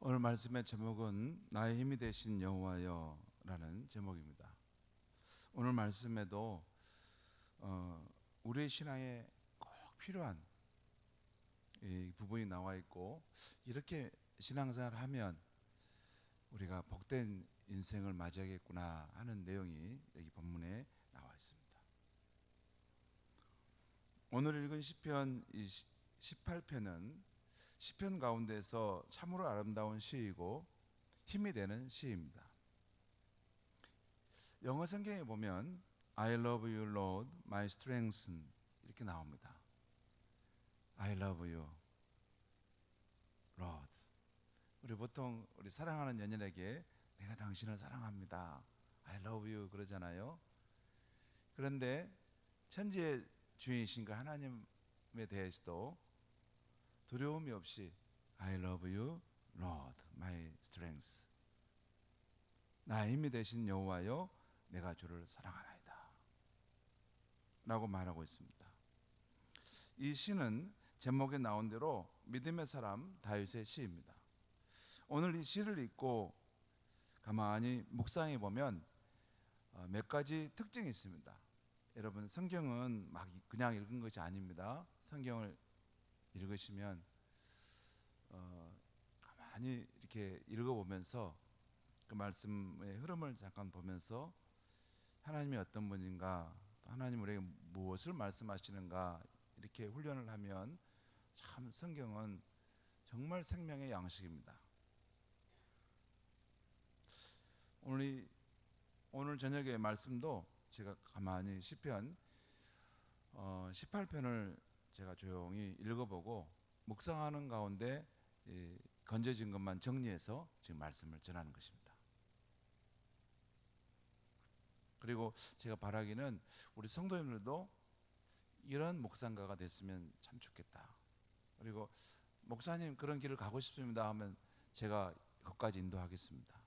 오늘 말씀의 제목은 나의 힘이 되신 여호와여라는 제목입니다. 오늘 말씀에도 우리의 신앙에 꼭 필요한 이 부분이 나와 있고, 이렇게 신앙생활을 하면 우리가 복된 인생을 맞이하겠구나 하는 내용이 여기 본문에 나와 있습니다. 오늘 읽은 시편 18편은 시편 가운데서 참으로 아름다운 시이고 힘이 되는 시입니다. 영어 성경에 보면 I love you, Lord, my strength 이렇게 나옵니다. I love you, Lord. 우리 보통 우리 사랑하는 연인에게 내가 당신을 사랑합니다, I love you 그러잖아요. 그런데 천지의 주인이신 그 하나님에 대해서도 두려움이 없이 I love you, Lord, my strength. 나의 힘이 되신 여호와여, 내가 주를 사랑하나이다 라고 말하고 있습니다. 이 시는 제목에 나온 대로 믿음의 사람 다윗의 시입니다. 오늘 이 시를 읽고 가만히 묵상해 보면 몇 가지 특징이 있습니다. 여러분, 성경은 막 그냥 읽은 것이 아닙니다. 성경을 읽으시면 가만히 이렇게 읽어보면서 그 말씀의 흐름을 잠깐 보면서 하나님이 어떤 분인가, 하나님 우리에게 무엇을 말씀하시는가, 이렇게 훈련을 하면 참 성경은 정말 생명의 양식입니다. 오늘 저녁의 말씀도 제가 가만히 시편 18편을 제가 조용히 읽어보고 묵상하는 가운데 건져진 것만 정리해서 지금 말씀을 전하는 것입니다. 그리고 제가 바라기는 우리 성도님들도 이런 묵상가가 됐으면 참 좋겠다. 그리고 목사님 그런 길을 가고 싶습니다 하면 제가 거기까지 인도하겠습니다.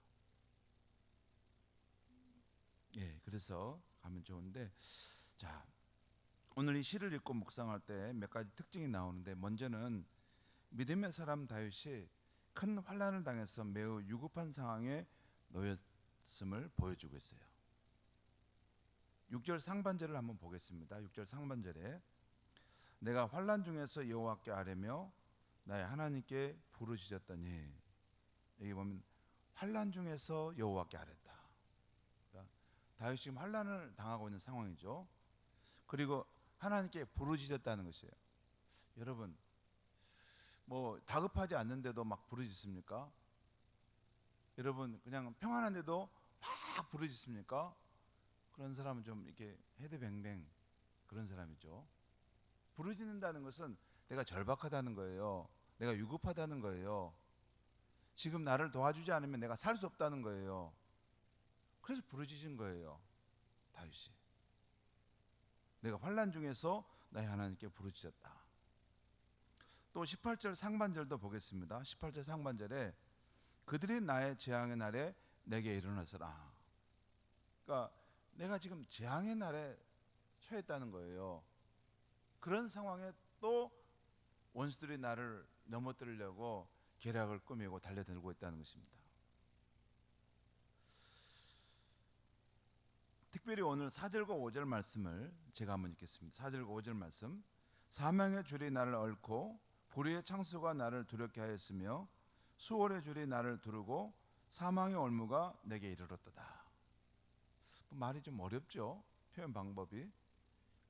그래서 가면 좋은데, 자, 오늘 이 시를 읽고 묵상할 때 몇 가지 특징이 나오는데, 먼저는 믿음의 사람 다윗이 큰 환난을 당해서 매우 유급한 상황에 놓였음을 보여주고 있어요. 6절 상반절을 한번 보겠습니다. 6절 상반절에 내가 환난 중에서 여호와께 아뢰며 나의 하나님께 부르짖었더니, 여기 보면 환난 중에서 여호와께 아뢰다. 그러니까 다윗이 지금 환난을 당하고 있는 상황이죠. 그리고 하나님께 부르짖었다는 것이에요. 여러분, 뭐 다급하지 않는데도 막 부르짖습니까? 여러분, 그냥 평안한데도 막 부르짖습니까? 그런 사람은 좀 이렇게 헤드뱅뱅 그런 사람이죠. 부르짖는다는 것은 내가 절박하다는 거예요. 내가 위급하다는 거예요. 지금 나를 도와주지 않으면 내가 살 수 없다는 거예요. 그래서 부르짖은 거예요, 다윗이. 내가 환난 중에서 나의 하나님께 부르짖었다. 또 18절 상반절도 보겠습니다. 18절 상반절에 그들이 나의 재앙의 날에 내게 일어나서라. 그러니까 내가 지금 재앙의 날에 처했다는 거예요. 그런 상황에 또 원수들이 나를 넘어뜨리려고 계략을 꾸미고 달려들고 있다는 것입니다. 특별히 오늘 4절과 5절 말씀을 제가 한번 읽겠습니다. 4절과 5절 말씀. 사망의 줄이 나를 얽고 불의의 창수가 나를 두렵게 하였으며 수월의 줄이 나를 두르고 사망의 올무가 내게 이르렀도다. 말이 좀 어렵죠, 표현 방법이.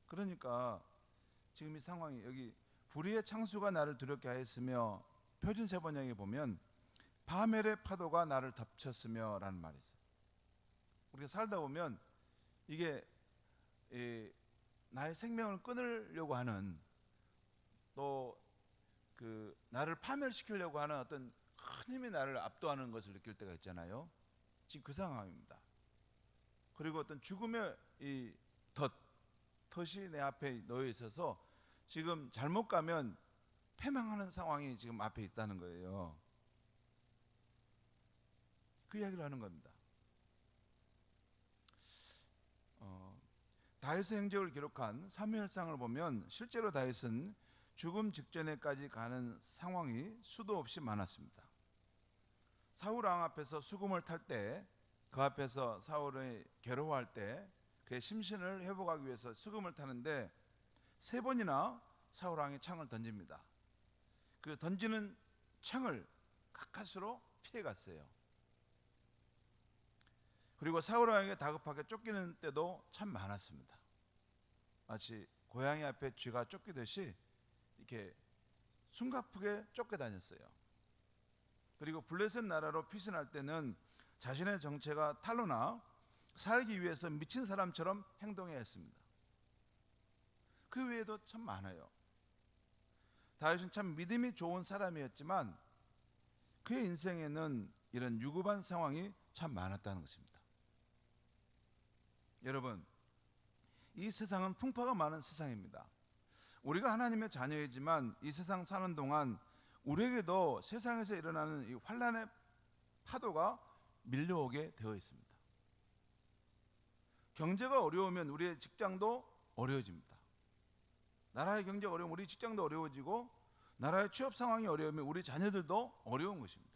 그러니까 지금 이 상황이, 여기 불의의 창수가 나를 두렵게 하였으며, 표준세 번역에 보면 파멸의 파도가 나를 덮쳤으며 라는 말이 있어요. 우리가 살다 보면 이게 나의 생명을 끊으려고 하는, 또 그 나를 파멸시키려고 하는 어떤 큰 힘이 나를 압도하는 것을 느낄 때가 있잖아요. 지금 그 상황입니다. 그리고 어떤 죽음의 이 덫이 내 앞에 놓여 있어서 지금 잘못 가면 패망하는 상황이 지금 앞에 있다는 거예요. 그 이야기를 하는 겁니다. 다윗의 행적을 기록한 사무엘상을 보면 실제로 다윗은 죽음 직전에까지 가는 상황이 수도 없이 많았습니다. 사울 왕 앞에서 수금을 탈 때, 그 앞에서 사울이 괴로워할 때 그의 심신을 회복하기 위해서 수금을 타는데 3번이나 사울 왕이 창을 던집니다. 그 던지는 창을 가까스로 피해갔어요. 그리고 사울 왕에게 다급하게 쫓기는 때도 참 많았습니다. 마치 고양이 앞에 쥐가 쫓기듯이 이렇게 숨가쁘게 쫓겨다녔어요. 그리고 블레셋 나라로 피신할 때는 자신의 정체가 탄로나 살기 위해서 미친 사람처럼 행동해야 했습니다. 그 외에도 참 많아요. 다윗은 참 믿음이 좋은 사람이었지만 그의 인생에는 이런 유급한 상황이 참 많았다는 것입니다. 여러분, 이 세상은 풍파가 많은 세상입니다. 우리가 하나님의 자녀이지만 이 세상 사는 동안 우리에게도 세상에서 일어나는 이 환난의 파도가 밀려오게 되어 있습니다. 경제가 어려우면 우리의 직장도 어려워집니다. 나라의 경제가 어려우면 우리 직장도 어려워지고, 나라의 취업 상황이 어려우면 우리 자녀들도 어려운 것입니다.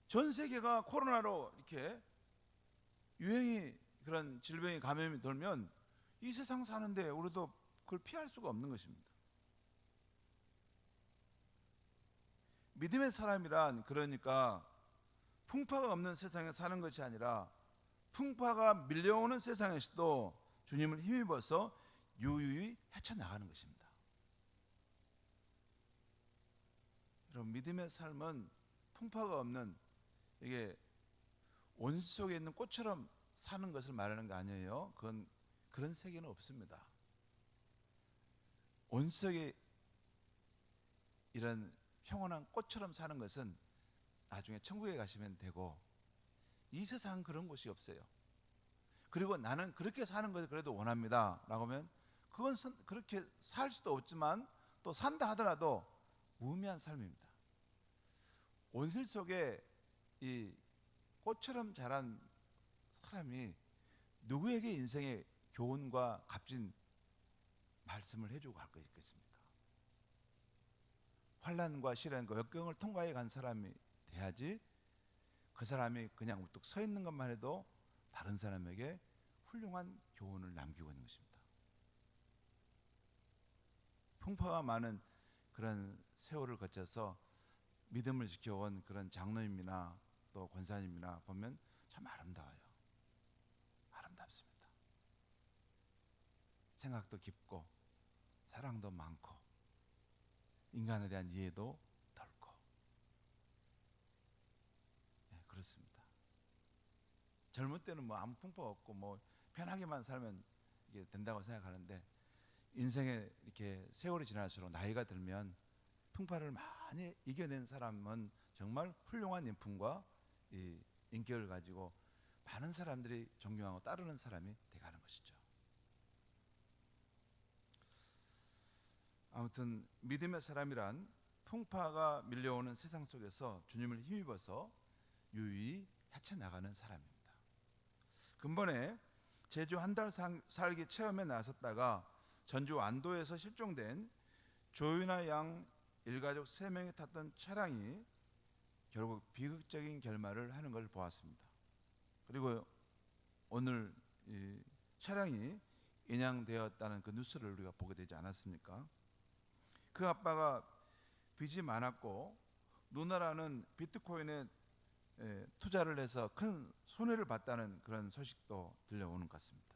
전 세계가 코로나로 이렇게 유행이, 그런 질병이 감염이 돌면 이 세상 사는데 우리도 그걸 피할 수가 없는 것입니다. 믿음의 사람이란 그러니까 풍파가 없는 세상에 사는 것이 아니라 풍파가 밀려오는 세상에서도 주님을 힘입어서 유유히 헤쳐나가는 것입니다. 여러분, 믿음의 삶은 풍파가 없는, 이게 온실 속에 있는 꽃처럼 사는 것을 말하는 게 아니에요. 그건 그런 세계는 없습니다. 온실 속에 이런 평온한 꽃처럼 사는 것은 나중에 천국에 가시면 되고, 이 세상은 그런 곳이 없어요. 그리고 나는 그렇게 사는 것을 그래도 원합니다 라고 하면 그건 그렇게 살 수도 없지만, 또 산다 하더라도 무의미한 삶입니다. 온실 속에 이 꽃처럼 자란 사람이 누구에게 인생의 교훈과 값진 말씀을 해주고 갈 것이 있겠습니까? 환난과 시련과 역경을 통과해 간 사람이 돼야지, 그 사람이 그냥 우뚝 서 있는 것만 해도 다른 사람에게 훌륭한 교훈을 남기고 있는 것입니다. 풍파가 많은 그런 세월을 거쳐서 믿음을 지켜온 그런 장로님이나 또 권사님이나 보면 참 아름다워요. 아름답습니다. 생각도 깊고 사랑도 많고 인간에 대한 이해도 넓고, 네, 그렇습니다. 젊을 때는 뭐 아무 풍파 없고 뭐 편하게만 살면 이게 된다고 생각하는데, 인생에 이렇게 세월이 지날수록 나이가 들면 풍파를 많이 이겨낸 사람은 정말 훌륭한 인품과 이 인격을 가지고 많은 사람들이 존경하고 따르는 사람이 돼가는 것이죠. 아무튼 믿음의 사람이란 풍파가 밀려오는 세상 속에서 주님을 힘입어서 유유히 헤쳐나가는 사람입니다. 근본에 제주 한 달 살기 체험에 나섰다가 전주 안도에서 실종된 조윤아 양 일가족 3명이 탔던 차량이 결국 비극적인 결말을 하는 걸 보았습니다. 그리고 오늘 이 차량이 인양되었다는 그 뉴스를 우리가 보게 되지 않았습니까? 그 아빠가 빚이 많았고 누나라는 비트코인에 투자를 해서 큰 손해를 봤다는 그런 소식도 들려오는 것 같습니다.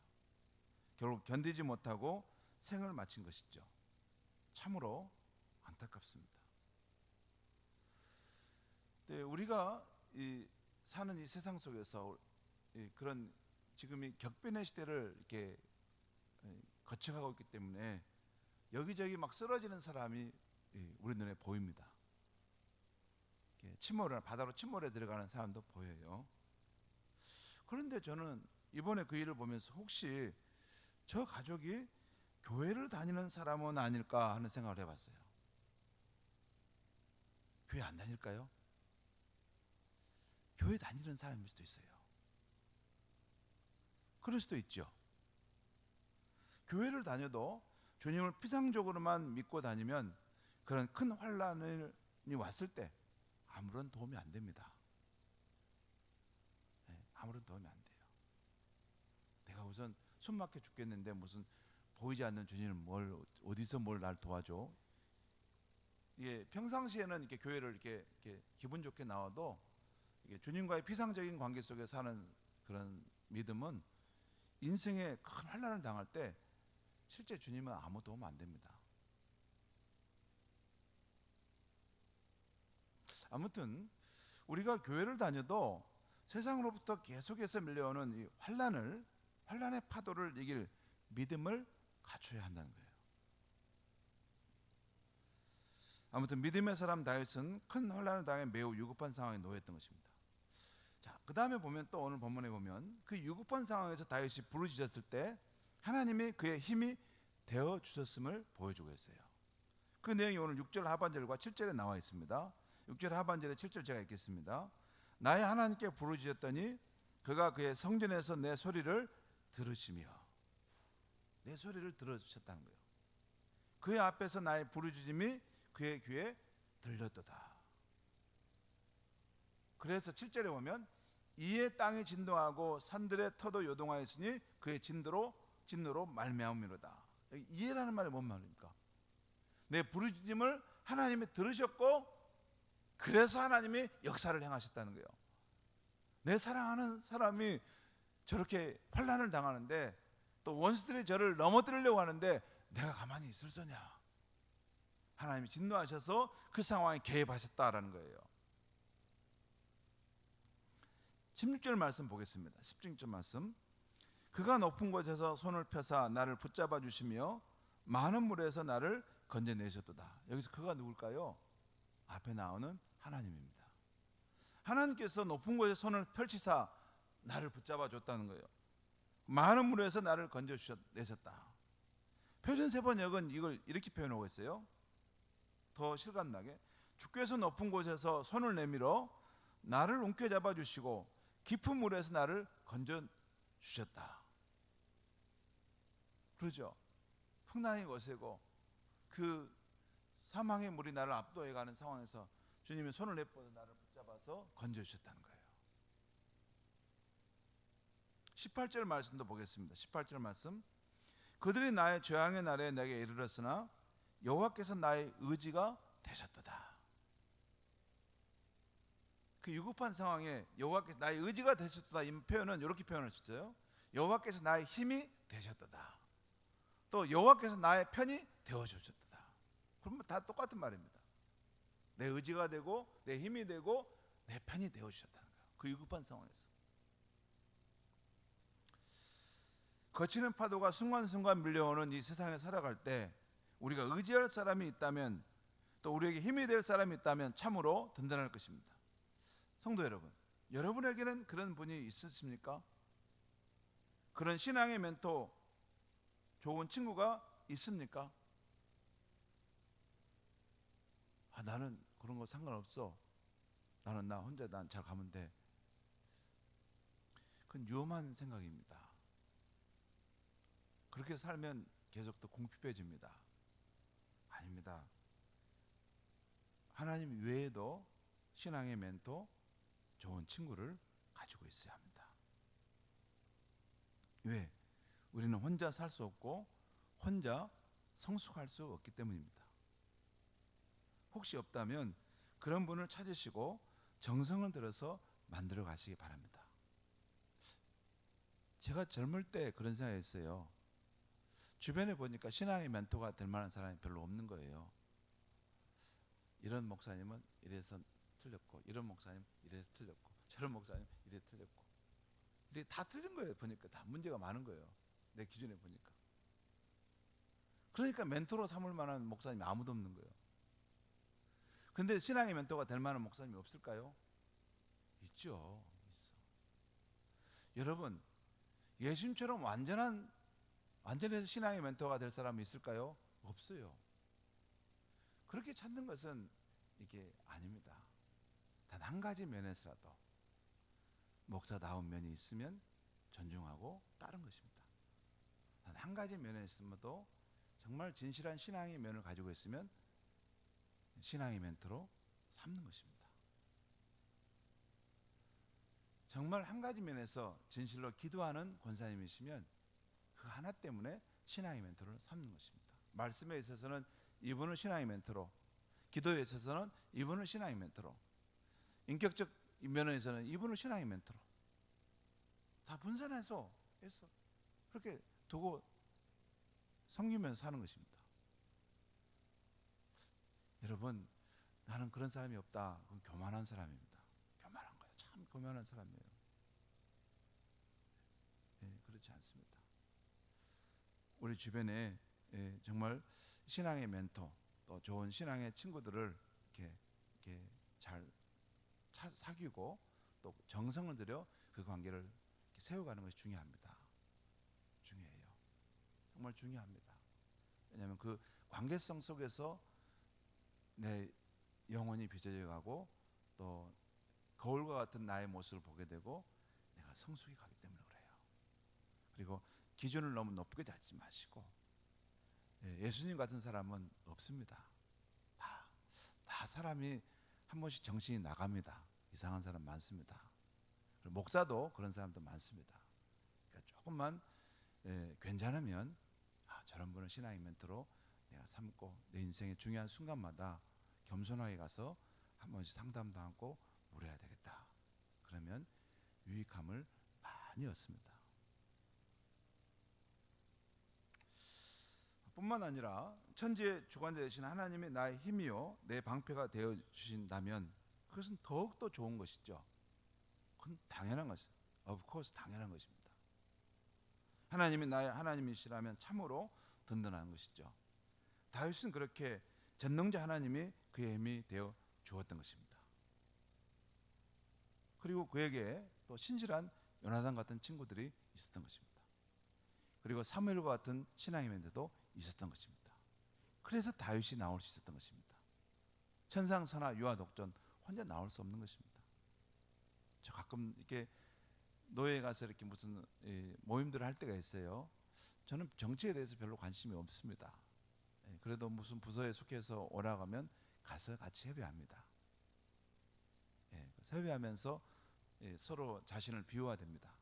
결국 견디지 못하고 생을 마친 것이죠. 참으로 안타깝습니다. 네, 우리가 사는 이 세상 속에서 그런 지금 이 격변의 시대를 이렇게 거쳐가고 있기 때문에 여기저기 막 쓰러지는 사람이 우리 눈에 보입니다. 침몰을, 바다로 침몰에 들어가는 사람도 보여요. 그런데 저는 이번에 그 일을 보면서 혹시 저 가족이 교회를 다니는 사람은 아닐까 하는 생각을 해봤어요. 교회 안 다닐까요? 교회 다니는 사람일 수도 있어요. 그럴 수도 있죠. 교회를 다녀도 주님을 피상적으로만 믿고 다니면 그런 큰 환난이 왔을 때 아무런 도움이 안 됩니다. 아무런 도움이 안 돼요. 내가 우선 숨막혀 죽겠는데 무슨 보이지 않는 주님은 어디서 뭘 날 도와줘? 이게 평상시에는 이렇게 교회를 이렇게 기분 좋게 나와도 이게 주님과의 피상적인 관계 속에 사는 그런 믿음은 인생에 큰 환난을 당할 때 실제 주님은 아무 도움 안 됩니다. 아무튼 우리가 교회를 다녀도 세상으로부터 계속해서 밀려오는 이 환난의 파도를 이길 믿음을 갖춰야 한다는 거예요. 아무튼 믿음의 사람 다윗은 큰 환난을 당해 매우 위급한 상황에 놓였던 것입니다. 자, 그 다음에 보면 또 오늘 본문에 보면 그 위급한 상황에서 다윗이 부르짖었을 때 하나님이 그의 힘이 되어 주셨음을 보여주고 있어요. 그 내용이 오늘 6절 하반절과 7절에 나와 있습니다. 6절 하반절에 7절 제가 읽겠습니다. 나의 하나님께 부르짖었더니 그가 그의 성전에서 내 소리를 들으시며, 내 소리를 들어주셨다는 거예요. 그의 앞에서 나의 부르짖음이 그의 귀에 들렸도다. 그래서 7절에 보면 이에 땅이 진동하고 산들의 터도 요동하였으니 그의 진노로 말미암음이로다. 이해라는 말이 뭔 말입니까? 내 부르짖음을 하나님이 들으셨고 그래서 하나님이 역사를 행하셨다는 거예요. 내 사랑하는 사람이 저렇게 환난을 당하는데 또 원수들이 저를 넘어뜨리려고 하는데 내가 가만히 있을 소냐? 하나님이 진노하셔서 그 상황에 개입하셨다라는 거예요. 16절 말씀 보겠습니다. 16절 말씀. 그가 높은 곳에서 손을 펴사 나를 붙잡아 주시며 많은 물에서 나를 건져내셨도다. 여기서 그가 누굴까요? 앞에 나오는 하나님입니다. 하나님께서 높은 곳에 손을 펼치사 나를 붙잡아 줬다는 거예요. 많은 물에서 나를 건져내셨다. 표준세번역은 이걸 이렇게 표현하고 있어요. 더 실감나게 주께서 높은 곳에서 손을 내밀어 나를 움켜잡아 주시고 깊은 물에서 나를 건져 주셨다. 그러죠. 풍랑이 거세고 그 사망의 물이 나를 압도해가는 상황에서 주님이 손을 내뻗어 나를 붙잡아서 건져 주셨다는 거예요. 18절 말씀도 보겠습니다. 18절 말씀. 그들이 나의 죄악의 날에 내게 이르렀으나 여호와께서 나의 의지가 되셨도다. 그 위급한 상황에 여호와께서 나의 의지가 되셨도다 이 표현은 이렇게 표현할 수 있어요. 여호와께서 나의 힘이 되셨도다. 또 여호와께서 나의 편이 되어주셨도다. 그러면 다 똑같은 말입니다. 내 의지가 되고 내 힘이 되고 내 편이 되어주셨다는 거예요. 그 위급한 상황에서. 거치는 파도가 순간순간 밀려오는 이 세상에 살아갈 때 우리가 의지할 사람이 있다면 또 우리에게 힘이 될 사람이 있다면 참으로 든든할 것입니다. 성도 여러분, 여러분에게는 그런 분이 있으십니까? 그런 신앙의 멘토, 좋은 친구가 있습니까? 나는 그런 거 상관없어. 나는 나 혼자 난 잘 가면 돼. 그건 위험한 생각입니다. 그렇게 살면 계속 더 궁핍해집니다. 아닙니다. 하나님 외에도 신앙의 멘토, 좋은 친구를 가지고 있어야 합니다. 왜? 우리는 혼자 살 수 없고 혼자 성숙할 수 없기 때문입니다. 혹시 없다면 그런 분을 찾으시고 정성을 들여서 만들어 가시기 바랍니다. 제가 젊을 때 그런 생각했어요. 주변에 보니까 신앙의 멘토가 될 만한 사람이 별로 없는 거예요. 이런 목사님은 이래서 틀렸고, 이런 목사님 이래서 틀렸고, 저런 목사님 이래 틀렸고, 이게 다 틀린 거예요. 보니까 다 문제가 많은 거예요. 내 기준에 보니까. 그러니까 멘토로 삼을 만한 목사님이 아무도 없는 거예요. 근데 신앙의 멘토가 될 만한 목사님이 없을까요? 있죠. 있어. 여러분, 예수님처럼 완전히 신앙의 멘토가 될 사람이 있을까요? 없어요. 그렇게 찾는 것은 이게 아닙니다. 단 한 가지 면에서라도 목사다운 면이 있으면 존중하고 따른 것입니다. 단 한 가지 면에서도 정말 진실한 신앙의 면을 가지고 있으면 신앙의 멘토로 삼는 것입니다. 정말 한 가지 면에서 진실로 기도하는 권사님이시면 그 하나 때문에 신앙의 멘토를 삼는 것입니다. 말씀에 있어서는 이분을 신앙의 멘토로, 기도에 있어서는 이분을 신앙의 멘토로, 인격적 면에서는 이분을 신앙의 멘토로 다 분산해서 그렇게 두고 섬기면서 사는 것입니다. 여러분, 나는 그런 사람이 없다. 그건 교만한 사람입니다. 교만한 거예요. 참 교만한 사람이에요. 그렇지 않습니다. 우리 주변에 정말 신앙의 멘토, 또 좋은 신앙의 친구들을 이렇게 잘 사귀고 또 정성을 들여 그 관계를 이렇게 세워가는 것이 중요합니다. 중요해요. 정말 중요합니다. 왜냐하면 그 관계성 속에서 내 영혼이 빚어져 가고 또 거울과 같은 나의 모습을 보게 되고 내가 성숙해 가기 때문에 그래요. 그리고 기준을 너무 높게 잡지 마시고, 예수님 같은 사람은 없습니다. 다 사람이 한 번씩 정신이 나갑니다. 이상한 사람 많습니다. 그리고 목사도 그런 사람도 많습니다. 그러니까 조금만 괜찮으면 저런 분은 신앙의 멘토로 내가 삼고 내 인생의 중요한 순간마다 겸손하게 가서 한 번씩 상담도 하고 물어야 되겠다. 그러면 유익함을 많이 얻습니다. 뿐만 아니라 천지의 주관자 되신 하나님이 나의 힘이요 내 방패가 되어 주신다면 그것은 더욱더 좋은 것이죠. 그건 당연한 것이죠. Of course 당연한 것입니다. 하나님이 나의 하나님이시라면 참으로 든든한 것이죠. 다윗은 그렇게 전능자 하나님이 그의 힘이 되어 주었던 것입니다. 그리고 그에게 또 신실한 요나단 같은 친구들이 있었던 것입니다. 그리고 사무엘과 같은 신앙의 멘토도 있었던 것입니다. 그래서 다윗이 나올 수 있었던 것입니다. 천상선하 유아독전 혼자 나올 수 없는 것입니다. 저 가끔 이렇게 노예에 가서 이렇게 무슨 모임들을 할 때가 있어요. 저는 정치에 대해서 별로 관심이 없습니다. 그래도 무슨 부서에 속해서 오라가면 가서 같이 협의합니다. 협의하면서 서로 자신을 비유화됩니다.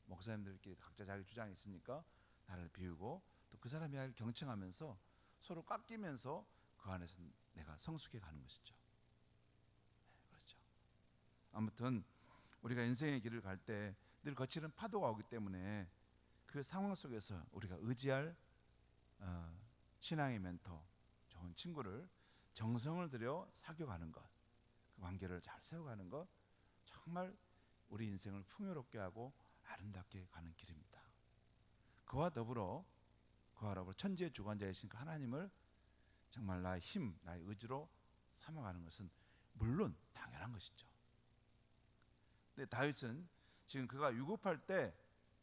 목사님들끼리 각자 자기 주장이 있으니까 나를 비우고 또 그 사람의 이야기를 경청하면서 서로 깎이면서 그 안에서 내가 성숙해 가는 것이죠. 그렇죠. 아무튼 우리가 인생의 길을 갈 때 늘 거칠은 파도가 오기 때문에 그 상황 속에서 우리가 의지할 신앙의 멘토, 좋은 친구를 정성을 들여 사귀어가는 것, 그 관계를 잘 세워가는 것, 정말 우리 인생을 풍요롭게 하고 아름답게 가는 길입니다. 그와 더불어 천지의 주관자이신 그 하나님을 정말 나의 힘, 나의 의지로 삼아가는 것은 물론 당연한 것이죠. 근데 다윗은 지금 그가 유급할 때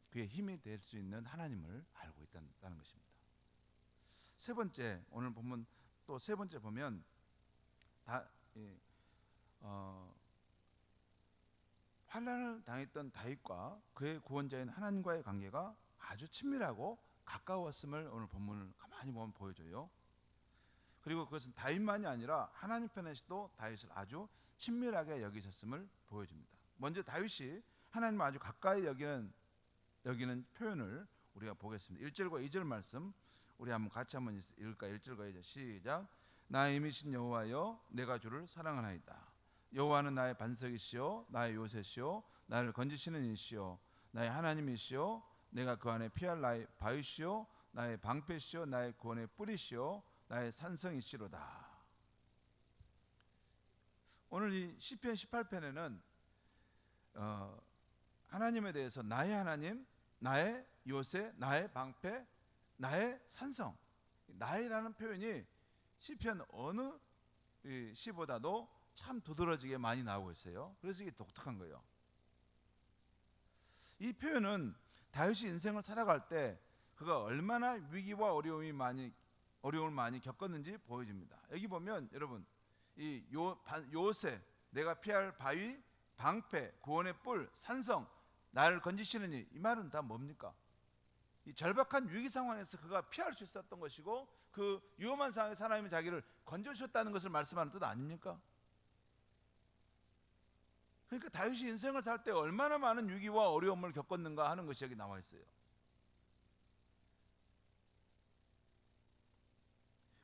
그의 힘이 될 수 있는 하나님을 알고 있다는 것입니다. 세 번째, 오늘 본문 또 세 번째 보면 환난을 당했던 다윗과 그의 구원자인 하나님과의 관계가 아주 친밀하고 가까웠음을 오늘 본문을 가만히 보면 보여줘요. 그리고 그것은 다윗만이 아니라 하나님 편에서도 다윗을 아주 친밀하게 여기셨음을 보여줍니다. 먼저 다윗이 하나님을 아주 가까이 여기는 표현을 우리가 보겠습니다. 1절과 2절 말씀 우리 같이 한번 읽을까요? 1절과 2절 시작. 나의 힘이신 여호와여 내가 주를 사랑하나이다. 여호와는 나의 반석이시요 나의 요새시요 나를 건지시는 이시요 나의 하나님이시요 내가 그 안에 피할 나의 바위시요 나의 방패시요 나의 구원의 뿌리시요 나의 산성이시로다. 오늘 이 시편 18편에는 하나님에 대해서 나의 하나님, 나의 요새, 나의 방패, 나의 산성, 나의라는 표현이 시편 어느 시보다도 참 두드러지게 많이 나오고 있어요. 그래서 이게 독특한 거예요. 이 표현은 다윗이 인생을 살아갈 때 그가 얼마나 위기와 어려움을 많이 겪었는지 보여줍니다. 여기 보면 여러분 이 요새, 내가 피할 바위, 방패, 구원의 뿔, 산성, 나를 건지시는 이 말은 다 뭡니까? 이 절박한 위기 상황에서 그가 피할 수 있었던 것이고 그 위험한 상황에서 하나님이 자기를 건져주셨다는 것을 말씀하는 뜻 아닙니까? 그러니까 다윗이 인생을 살 때 얼마나 많은 위기와 어려움을 겪었는가 하는 것이 여기 나와 있어요.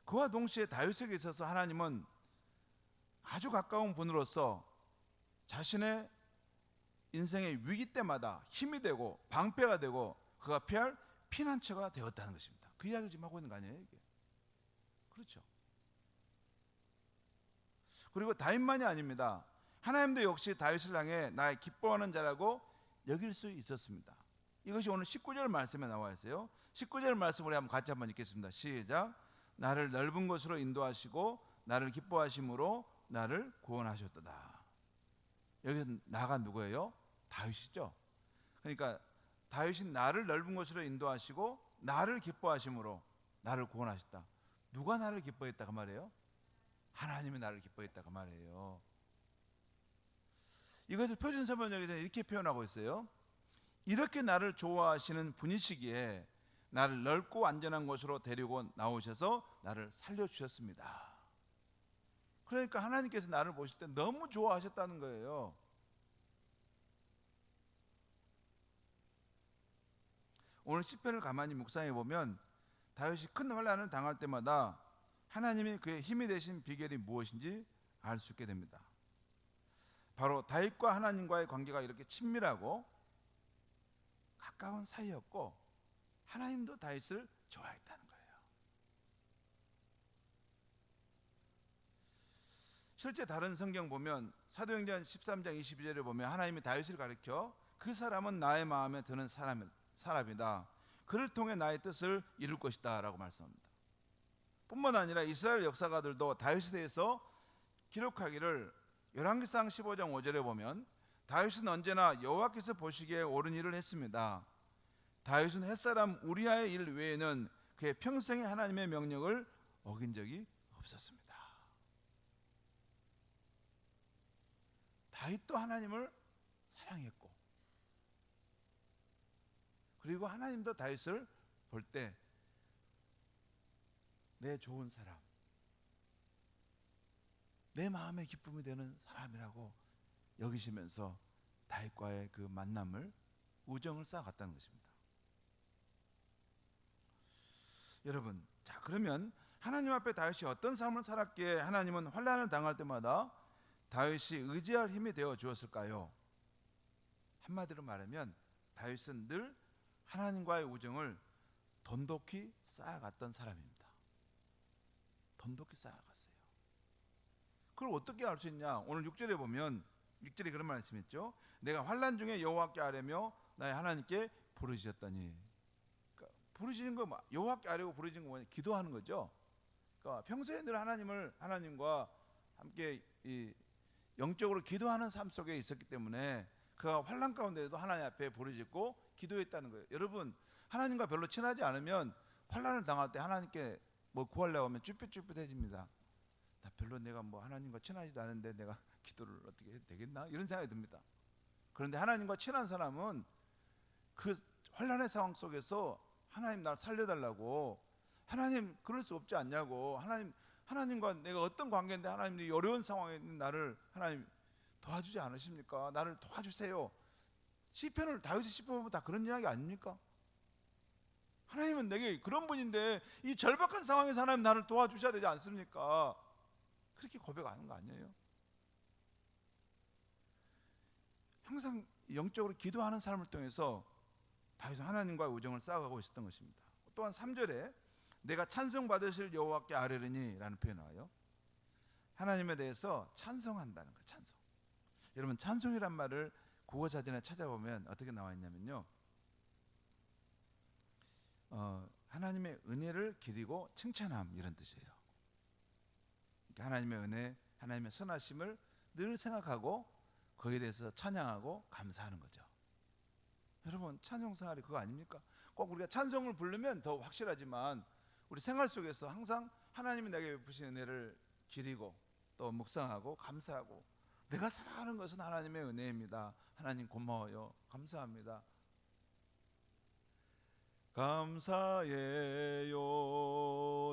그와 동시에 다윗에게 있어서 하나님은 아주 가까운 분으로서 자신의 인생의 위기 때마다 힘이 되고 방패가 되고 그가 피할 피난처가 되었다는 것입니다. 그 이야기를 지금 하고 있는 거 아니에요, 이게? 그렇죠. 그리고 다윗만이 아닙니다. 하나님도 역시 다윗을 향해 나의 기뻐하는 자라고 여길 수 있었습니다. 이것이 오늘 19절 말씀에 나와 있어요. 19절 말씀 우리 같이 한번 읽겠습니다. 시작. 나를 넓은 곳으로 인도하시고 나를 기뻐하심으로 나를 구원하셨도다. 여기 나가 누구예요? 다윗이죠. 그러니까 다윗이 나를 넓은 곳으로 인도하시고 나를 기뻐하심으로 나를 구원하셨다. 누가 나를 기뻐했다 그 말이에요? 하나님이 나를 기뻐했다 그 말이에요. 이것을 표준서번역에서 이렇게 표현하고 있어요. 이렇게 나를 좋아하시는 분이시기에 나를 넓고 안전한 곳으로 데리고 나오셔서 나를 살려주셨습니다. 그러니까 하나님께서 나를 보실 때 너무 좋아하셨다는 거예요. 오늘 시편을 가만히 묵상해 보면 다윗이 큰 환난을 당할 때마다 하나님이 그의 힘이 되신 비결이 무엇인지 알 수 있게 됩니다. 바로 다윗과 하나님과의 관계가 이렇게 친밀하고 가까운 사이였고 하나님도 다윗을 좋아했다는 거예요. 실제 다른 성경 보면 사도행전 13장 22절에 보면 하나님이 다윗을 가리켜 그 사람은 나의 마음에 드는 사람이다. 그를 통해 나의 뜻을 이룰 것이다 라고 말씀합니다. 뿐만 아니라 이스라엘 역사가들도 다윗에 대해서 기록하기를 열왕기상 15장 5절에 보면 다윗은 언제나 여호와께서 보시기에 옳은 일을 했습니다. 다윗은 햇사람 우리아의 일 외에는 그의 평생에 하나님의 명령을 어긴 적이 없었습니다. 다윗도 하나님을 사랑했고 그리고 하나님도 다윗을 볼 때 내 좋은 사람, 내 마음의 기쁨이 되는 사람이라고 여기시면서 다윗과의 그 만남을 우정을 쌓아갔다는 것입니다. 여러분, 자 그러면 하나님 앞에 다윗이 어떤 삶을 살았기에 하나님은 환난을 당할 때마다 다윗이 의지할 힘이 되어 주었을까요? 한마디로 말하면 다윗은 늘 하나님과의 우정을 돈독히 쌓아갔던 사람입니다. 돈독히 쌓아갔어요. 그걸 어떻게 알 수 있냐? 오늘 6절에 보면 6절에 그런 말씀이 있죠. 내가 환난 중에 여호와께 아뢰며 나의 하나님께 부르짖었더니, 그러니까 부르짖는 거 여호와께 아뢰고 부르짖는 거 뭐냐? 기도하는 거죠. 그러니까 평소에 늘 하나님과 함께 이 영적으로 기도하는 삶 속에 있었기 때문에 그가 환난 가운데도 하나님 앞에 부르짖고 기도했다는 거예요. 여러분, 하나님과 별로 친하지 않으면 환난을 당할 때 하나님께 뭐 구하려고 하면 쭈뼛쭈뼛해집니다. 나 별로 내가 뭐 하나님과 친하지도 않은데 내가 기도를 어떻게 해도 되겠나? 이런 생각이 듭니다. 그런데 하나님과 친한 사람은 그 환난의 상황 속에서 하나님 날 살려달라고, 하나님 그럴 수 없지 않냐고, 하나님과 내가 어떤 관계인데 하나님이 어려운 상황에 있는 나를 하나님 도와주지 않으십니까? 나를 도와주세요. 시편을 다윗의 시편 보면 다 그런 이야기 아닙니까? 하나님은 내게 그런 분인데 이 절박한 상황에서 하나님 나를 도와주셔야 되지 않습니까? 그렇게 고백하는 거 아니에요? 항상 영적으로 기도하는 삶을 통해서 다윗은 하나님과의 우정을 쌓아가고 있었던 것입니다. 또한 3절에 내가 찬송받으실 여호와께 아뢰리니 라는 표현이 나와요. 하나님에 대해서 찬송한다는 거예요. 찬송. 여러분, 찬송이란 말을 국어사전에 찾아보면 어떻게 나와 있냐면요, 하나님의 은혜를 기리고 칭찬함 이런 뜻이에요. 그러니까 하나님의 은혜, 하나님의 선하심을 늘 생각하고 거기에 대해서 찬양하고 감사하는 거죠. 여러분, 찬송생활이 그거 아닙니까? 꼭 우리가 찬송을 부르면 더 확실하지만 우리 생활 속에서 항상 하나님이 내게 베푸신 은혜를 기리고 또 묵상하고 감사하고, 내가 살아가는 것은 하나님의 은혜입니다. 하나님 고마워요. 감사합니다. 감사해요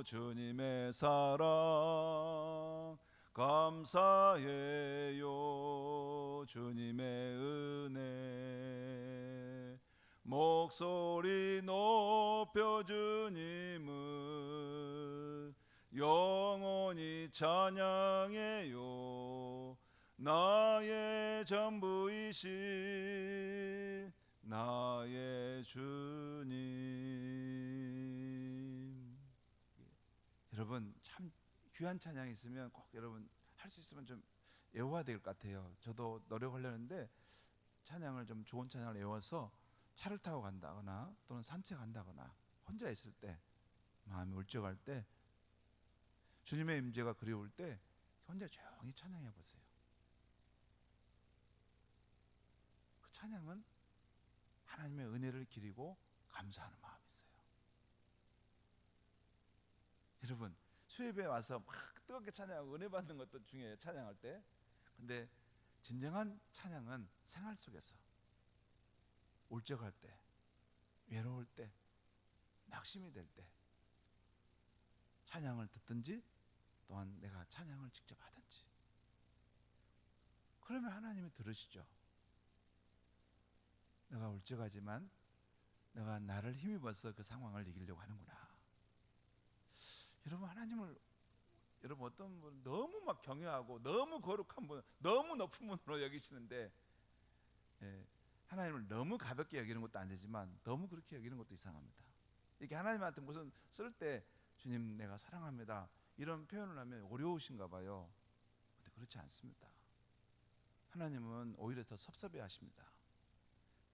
주님의 사랑, 감사해요 주님의 은혜. 목소리 높여 주님을 영원히 찬양해요. 나의 전부이신 나의 주님. 여러분 참 귀한 찬양이 있으면 꼭 여러분 할 수 있으면 좀 외워야 될 것 같아요. 저도 노력하려는데 찬양을 좀 좋은 찬양을 외워서 차를 타고 간다거나 또는 산책한다거나 혼자 있을 때 마음이 울적할 때 주님의 임재가 그리울 때 혼자 조용히 찬양해 보세요. 그 찬양은 하나님의 은혜를 기리고 감사하는 마음이 있어요. 여러분 수협에 와서 막 뜨겁게 찬양하고 은혜 받는 것도 중요해요. 찬양할 때. 근데 진정한 찬양은 생활 속에서 울적할 때, 외로울 때, 낙심이 될 때 찬양을 듣든지 또한 내가 찬양을 직접 하든지, 그러면 하나님이 들으시죠. 내가 울적하지만 내가 나를 힘입어서 그 상황을 이기려고 하는구나. 여러분 하나님을 여러분 어떤 분 너무 막 경외하고 너무 거룩한 분, 너무 높은 분으로 여기시는데 하나님을 너무 가볍게 여기는 것도 안 되지만 너무 그렇게 여기는 것도 이상합니다. 이렇게 하나님한테 무슨 쓸 때 주님 내가 사랑합니다 이런 표현을 하면 어려우신가 봐요. 근데 그렇지 않습니다. 하나님은 오히려 더 섭섭해 하십니다.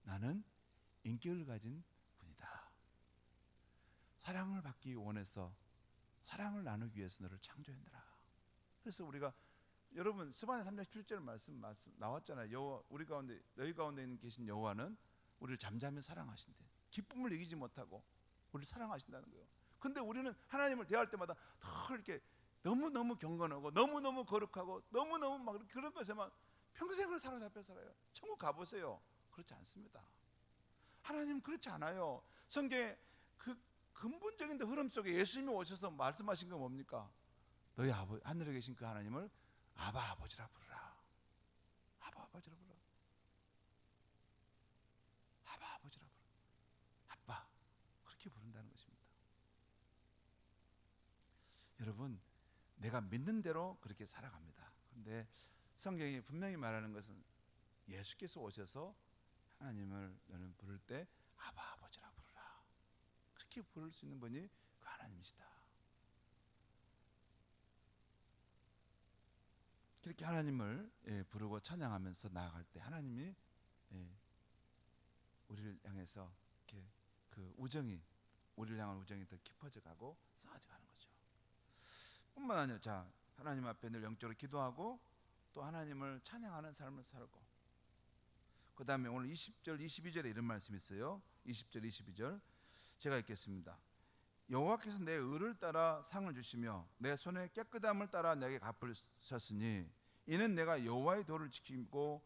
나는 인격을 가진 분이다. 사랑을 받기 원해서 사랑을 나누기 위해서 너를 창조했느라. 그래서 우리가 여러분 스바냐 3장 17절 말씀 나왔잖아요. 여호와 우리 가운데 너희 가운데 계신 여호와는 우리를 잠잠히 사랑하신대. 기쁨을 이기지 못하고 우리를 사랑하신다는 거예요. 근데 우리는 하나님을 대할 때마다 더 이렇게 너무너무 경건하고 너무너무 거룩하고 너무너무 막 그런 것에만 평생을 사로잡혀 살아요. 천국 가보세요. 그렇지 않습니다. 하나님 그렇지 않아요. 성경에 그 근본적인 흐름 속에 예수님이 오셔서 말씀하신 건 뭡니까? 너희 하늘에 계신 그 하나님을 아바 아버지라 부르라. 아바 아버지라 부르라. 아바 아버지라 부르라. 아빠 그렇게 부른다는 것입니다. 여러분 내가 믿는 대로 그렇게 살아갑니다. 근데 성경이 분명히 말하는 것은 예수께서 오셔서 하나님을 너는 부를 때 아바 아버지라 부르라. 그렇게 부를 수 있는 분이 그 하나님이시다. 그렇게 하나님을 부르고 찬양하면서 나아갈 때 하나님이 우리를 향해서 이렇게 그 우정이 우리를 향한 우정이 더 깊어져 가고 쌓아져 가는 거죠. 뿐만 아니라 자 하나님 앞에 늘 영적으로 기도하고 또 하나님을 찬양하는 삶을 살고, 그 다음에 오늘 20절 22절에 이런 말씀이 있어요. 20절 22절 제가 읽겠습니다. 여호와께서 내 의를 따라 상을 주시며 내 손의 깨끗함을 따라 내게 갚으셨으니 이는 내가 여호와의 도를 지키고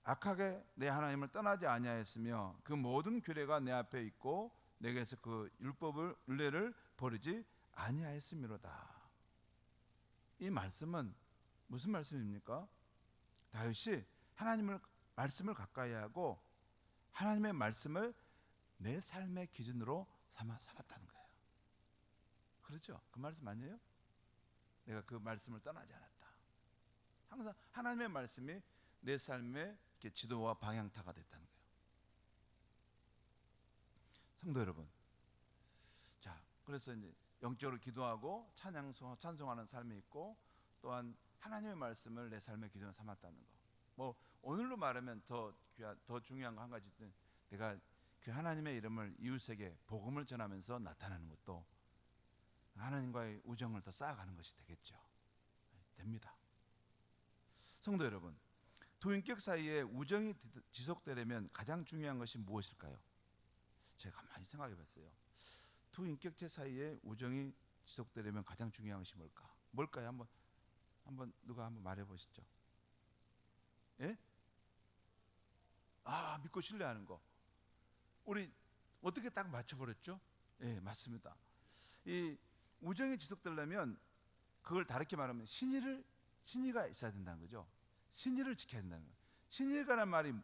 악하게 내 하나님을 떠나지 아니하였으며 그 모든 규례가 내 앞에 있고 내게서 그 율법을 율례를 버리지 아니하였음이로다. 이 말씀은 무슨 말씀입니까? 다윗이 하나님을 말씀을 가까이 하고 하나님의 말씀을 내 삶의 기준으로 삼아 살았다는 거예요. 그렇죠? 그 말씀 아니에요? 내가 그 말씀을 떠나지 않았다. 항상 하나님의 말씀이 내 삶의 지도와 방향타가 됐다는 거예요. 성도 여러분, 자 그래서 이제 영적으로 기도하고 찬송하는 삶이 있고 또한 하나님의 말씀을 내 삶의 기준으로 삼았다는 거. 뭐 오늘로 말하면 더 중요한 거 한 가지 있는, 내가 그 하나님의 이름을 이웃에게 복음을 전하면서 나타나는 것도 하나님과의 우정을 더 쌓아가는 것이 되겠죠. 됩니다. 성도 여러분, 두 인격 사이에 우정이 지속되려면 가장 중요한 것이 무엇일까요? 제가 많이 생각해 봤어요. 두 인격체 사이에 우정이 지속되려면 가장 중요한 것이 뭘까? 뭘까요? 한번 누가 한번 말해 보시죠. 예? 아, 믿고 신뢰하는 거. 우리 어떻게 딱 맞춰버렸죠? 예, 맞습니다. 이 우정이 지속되려면 그걸 다르게 말하면 신의를 신의가 있어야 된다는 거죠. 신의를 지켜야 된다는 거예요.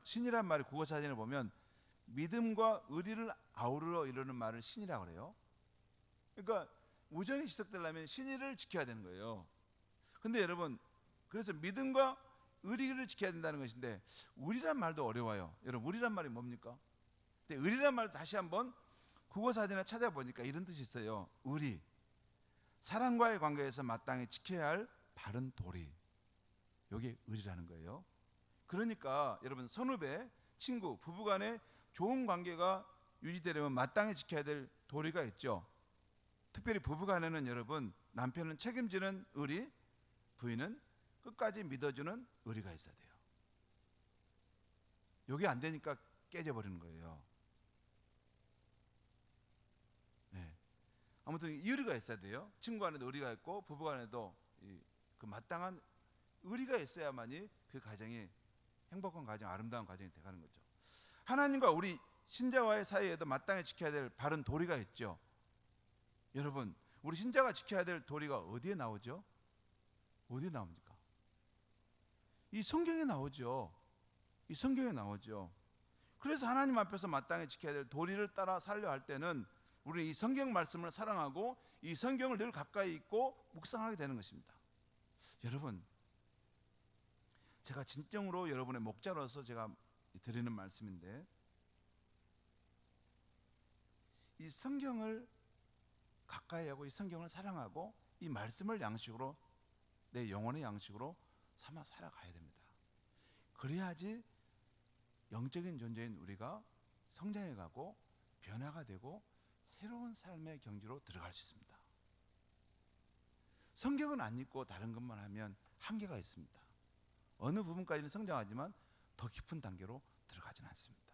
신이란 말이 국어 사전에 보면 믿음과 의리를 아우러 이루는 말을 신이라고 그래요. 그러니까 우정이 시작되려면 신의를 지켜야 되는 거예요. 근데 여러분, 그래서 믿음과 의리를 지켜야 된다는 것인데, 의리란 말도 어려워요. 여러분, 의리란 말이 뭡니까? 근데 의리란 말을 다시 한번 국어 사전에 찾아보니까 이런 뜻이 있어요. 의리, 사랑과의 관계에서 마땅히 지켜야 할 바른 도리. 이게 의리라는 거예요. 그러니까 여러분, 선후배, 친구, 부부간에 좋은 관계가 유지되려면 마땅히 지켜야 될 도리가 있죠. 특별히 부부간에는 여러분, 남편은 책임지는 의리, 부인은 끝까지 믿어주는 의리가 있어야 돼요. 이게 안 되니까 깨져버리는 거예요. 네. 아무튼 이 의리가 있어야 돼요. 친구 간에도 의리가 있고 부부 간에도 그 마땅한 의리가 있어야만이 그 가정이 행복한 가정, 아름다운 가정이 돼가는 거죠. 하나님과 우리 신자와의 사이에도 마땅히 지켜야 될 바른 도리가 있죠. 여러분, 우리 신자가 지켜야 될 도리가 어디에 나오죠? 어디에 나옵니까? 이 성경에 나오죠. 이 성경에 나오죠. 그래서 하나님 앞에서 마땅히 지켜야 될 도리를 따라 살려 할 때는 우리 이 성경 말씀을 사랑하고 이 성경을 늘 가까이 있고 묵상하게 되는 것입니다. 여러분, 제가 진정으로 여러분의 목자로서 제가 드리는 말씀인데, 이 성경을 가까이 하고 이 성경을 사랑하고 이 말씀을 양식으로, 내 영혼의 양식으로 삼아 살아가야 됩니다. 그래야지 영적인 존재인 우리가 성장해 가고 변화가 되고 새로운 삶의 경지로 들어갈 수 있습니다. 성경은 안 읽고 다른 것만 하면 한계가 있습니다. 어느 부분까지는 성장하지만 더 깊은 단계로 들어가지는 않습니다.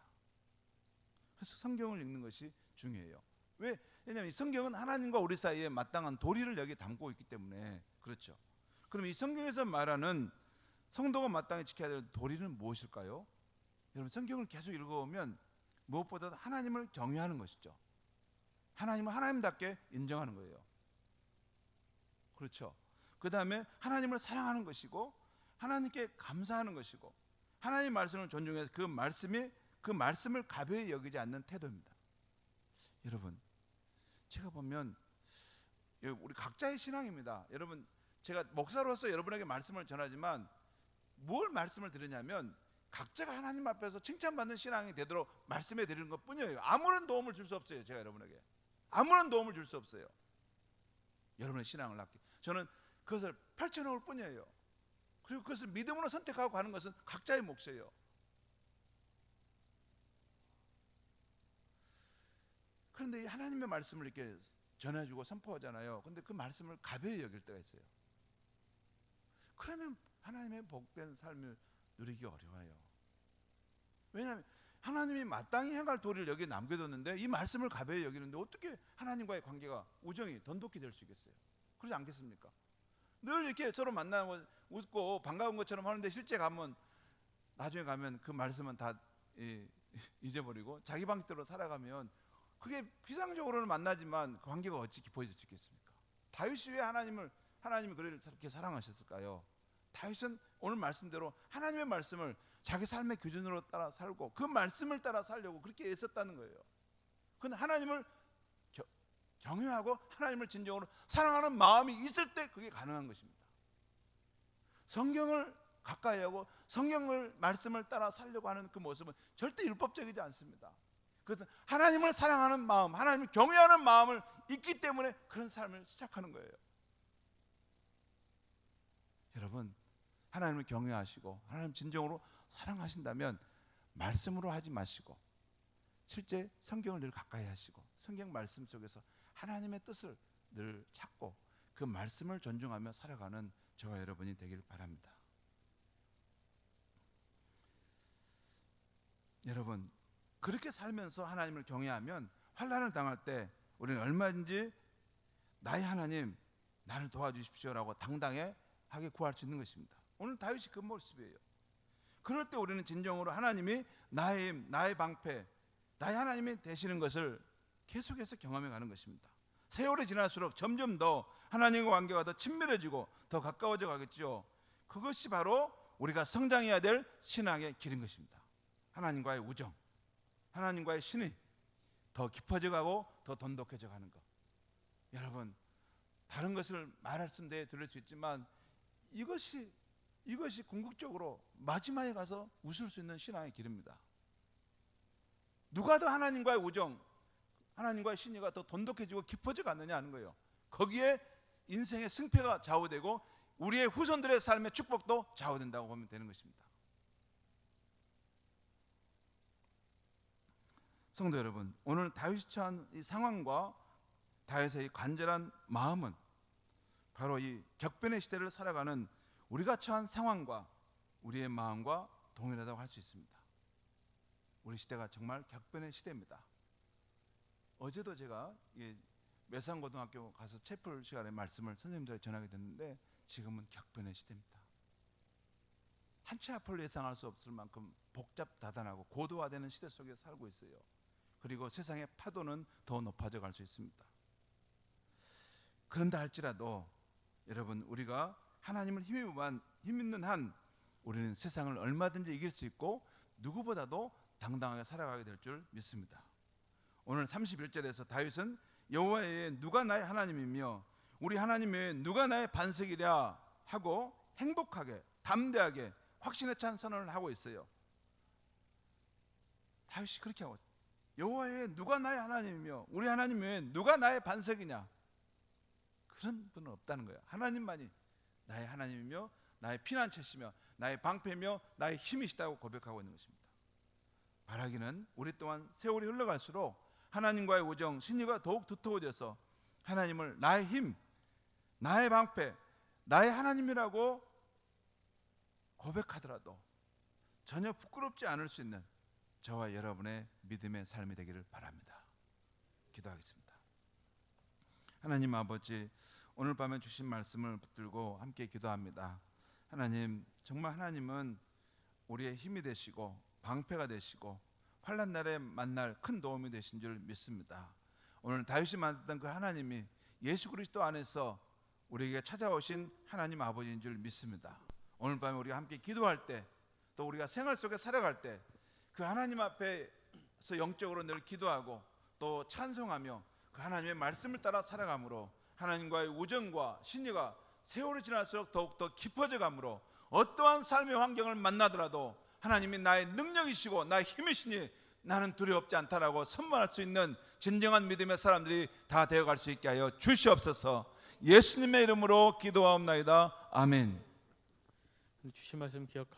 그래서 성경을 읽는 것이 중요해요. 왜냐하면 이 성경은 하나님과 우리 사이에 마땅한 도리를 여기 담고 있기 때문에 그렇죠. 그럼 이 성경에서 말하는 성도가 마땅히 지켜야 될 도리는 무엇일까요? 여러분, 성경을 계속 읽어보면 무엇보다도 하나님을 경외하는 것이죠. 하나님을 하나님답게 인정하는 거예요. 그렇죠. 그 다음에 하나님을 사랑하는 것이고 하나님께 감사하는 것이고 하나님 말씀을 존중해서 그 말씀을 가벼이 여기지 않는 태도입니다. 여러분, 제가 보면 우리 각자의 신앙입니다. 여러분, 제가 목사로서 여러분에게 말씀을 전하지만 뭘 말씀을 드리냐면 각자가 하나님 앞에서 칭찬받는 신앙이 되도록 말씀해 드리는 것 뿐이에요. 아무런 도움을 줄 수 없어요. 제가 여러분에게 아무런 도움을 줄 수 없어요. 여러분의 신앙을 낳기, 저는 그것을 펼쳐놓을 뿐이에요. 그리고 그것을 믿음으로 선택하고 가는 것은 각자의 몫이에요. 그런데 이 하나님의 말씀을 이렇게 전해주고 선포하잖아요. 근데 그 말씀을 가벼이 여길 때가 있어요. 그러면 하나님의 복된 삶을 누리기 어려워요. 왜냐하면 하나님이 마땅히 행할 도리를 여기에 남겨뒀는데 이 말씀을 가벼이 여기는데 어떻게 하나님과의 관계가, 우정이 돈독히 될 수 있겠어요? 그러지 않겠습니까? 늘 이렇게 서로 만나고 웃고 반가운 것처럼 하는데 실제 가면, 나중에 가면 그 말씀은 다 잊어버리고 자기 방식대로 살아가면 그게 피상적으로는 만나지만 관계가 어찌 깊어질 수 있겠습니까? 다윗이 왜 하나님이 그렇게 사랑하셨을까요? 다윗은 오늘 말씀대로 하나님의 말씀을 자기 삶의 기준으로 따라 살고 그 말씀을 따라 살려고 그렇게 애썼다는 거예요. 그건 하나님을 경외하고 하나님을 진정으로 사랑하는 마음이 있을 때 그게 가능한 것입니다. 성경을 가까이 하고 성경을 말씀을 따라 살려고 하는 그 모습은 절대 율법적이지 않습니다. 그래서 하나님을 사랑하는 마음, 하나님을 경외하는 마음을 있기 때문에 그런 삶을 시작하는 거예요. 여러분, 하나님을 경외하시고 하나님 진정으로 사랑하신다면 말씀으로 하지 마시고 실제 성경을 늘 가까이 하시고 성경 말씀 속에서 하나님의 뜻을 늘 찾고 그 말씀을 존중하며 살아가는 저와 여러분이 되길 바랍니다. 여러분, 그렇게 살면서 하나님을 경외하면 환난을 당할 때 우리는 얼마든지 나의 하나님, 나를 도와주십시오라고 당당하게 구할 수 있는 것입니다. 오늘 다윗이 그 모습이에요. 그럴 때 우리는 진정으로 하나님이 나의 힘, 나의 방패, 나의 하나님이 되시는 것을 계속해서 경험해 가는 것입니다. 세월이 지날수록 점점 더 하나님과 관계가 더 친밀해지고 더 가까워져 가겠죠. 그것이 바로 우리가 성장해야 될 신앙의 길인 것입니다. 하나님과의 우정, 하나님과의 신이 더 깊어져 가고 더 돈독해져 가는 것. 여러분, 다른 것을 말씀대에 들을 수 있지만 이것이 궁극적으로 마지막에 가서 웃을 수 있는 신앙의 길입니다. 누가 더 하나님과의 우정, 하나님과의 신의가 더 돈독해지고 깊어져 갔느냐 하는 거예요. 거기에 인생의 승패가 좌우되고 우리의 후손들의 삶의 축복도 좌우된다고 보면 되는 것입니다. 성도 여러분, 오늘 다윗이 처한 이 상황과 다윗의 이 간절한 마음은 바로 이 격변의 시대를 살아가는 우리가 처한 상황과 우리의 마음과 동일하다고 할 수 있습니다. 우리 시대가 정말 격변의 시대입니다. 어제도 제가 매산고등학교 가서 채플 시간에 말씀을 선생님들에게 전하게 됐는데 지금은 격변의 시대입니다. 한치 앞을 예상할 수 없을 만큼 복잡다단하고 고도화되는 시대 속에 살고 있어요. 그리고 세상의 파도는 더 높아져 갈 수 있습니다. 그런다 할지라도 여러분, 우리가 하나님을 힘있는 한 우리는 세상을 얼마든지 이길 수 있고 누구보다도 당당하게 살아가게 될 줄 믿습니다. 오늘 31절에서 다윗은 여호와 외에 누가 나의 하나님이며 우리 하나님 외에 누가 나의 반석이랴 하고 행복하게 담대하게 확신에 찬 선언을 하고 있어요. 다윗이 그렇게 하고 있어요. 여호와 외에 누가 나의 하나님이며 우리 하나님 외에 누가 나의 반석이냐. 그런 분은 없다는 거예요. 하나님만이 나의 하나님이며 나의 피난처시며 나의 방패며 나의 힘이시다고 고백하고 있는 것입니다. 바라기는 우리 또한 세월이 흘러갈수록 하나님과의 우정, 신의가 더욱 두터워져서 하나님을 나의 힘, 나의 방패, 나의 하나님이라고 고백하더라도 전혀 부끄럽지 않을 수 있는 저와 여러분의 믿음의 삶이 되기를 바랍니다. 기도하겠습니다. 하나님 아버지, 오늘 밤에 주신 말씀을 붙들고 함께 기도합니다. 하나님, 정말 하나님은 우리의 힘이 되시고 방패가 되시고 환난 날에 만날 큰 도움이 되신 줄 믿습니다. 오늘 다윗이 만났던 그 하나님이 예수 그리스도 안에서 우리에게 찾아오신 하나님 아버지인 줄 믿습니다. 오늘 밤에 우리가 함께 기도할 때, 또 우리가 생활 속에 살아갈 때 그 하나님 앞에서 영적으로 늘 기도하고 또 찬송하며 그 하나님의 말씀을 따라 살아감으로 하나님과의 우정과 신의가 세월이 지날수록 더욱더 깊어져 감으로 어떠한 삶의 환경을 만나더라도 하나님이 나의 능력이시고 나의 힘이시니 나는 두려웠지 않다라고 선언할 수 있는 진정한 믿음의 사람들이 다 되어갈 수 있게 하여 주시옵소서. 예수님의 이름으로 기도하옵나이다. 아멘. 주신 말씀 기억하고